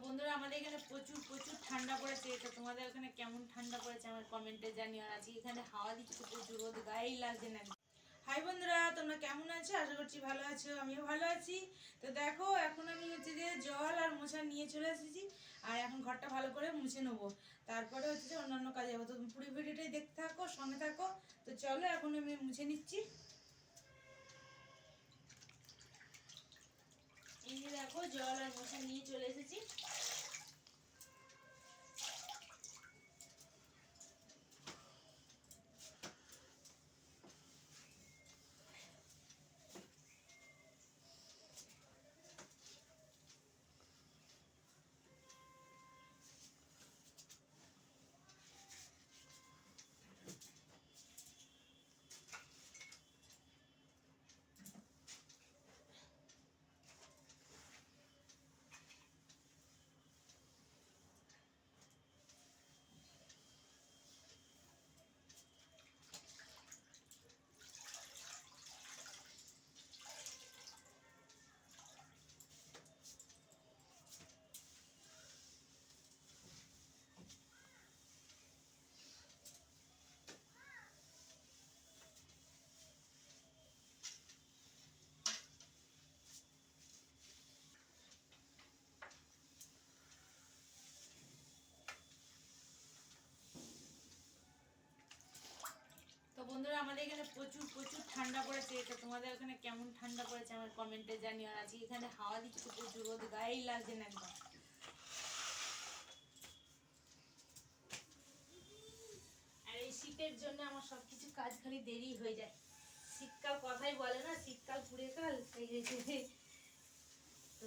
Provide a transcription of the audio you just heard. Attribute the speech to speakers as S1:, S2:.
S1: বন্ধুরা আমাদের এখানে প্রচুর প্রচুর ঠান্ডা পড়েছে। তো তোমাদের ওখানে কেমন ঠান্ডা পড়েছে আমার কমেন্টে জানিও। আর আজকে এখানে হাওয়া দিচ্ছে প্রচুর, রোদ গায়েই লাগছে না। হাই বন্ধুরা, তোমরা কেমন আছো? আশা করছি ভালো আছো, আমিও ভালো আছি। তো দেখো এখন আমি হচ্ছে যে জল আর মোছা নিয়ে চলে এসেছি। আর এখন ঘরটা ভালো করে মুছে নেবো, তারপরে হচ্ছে যে অন্যান্য কাজে যাবো। তো পুরো ভিডিওটাই দেখতে থাকো, সঙ্গে থাকো। তো চলো এখন আমি মুছে নিচ্ছি। এই যে দেখো জল আর মোছা নিয়ে চলে এসেছি। তো বন্ধুরা আমাদের এখানে প্রচুর প্রচুর ঠান্ডা পড়েছে। তো তোমাদের ওখানে কেমন ঠান্ডা পড়েছে আমার কমেন্টে জানিও। আর আজকে এখানে হাওয়া দিচ্ছে প্রচুর, রোদ গায়েই লাগছে না একদম। আর এই শীতের জন্য আমার সবকিছু কাজ খালি দেরি হয়ে যায়। শীতকাল কথাই বলে না, শীতকাল পুড়ে কাল। তো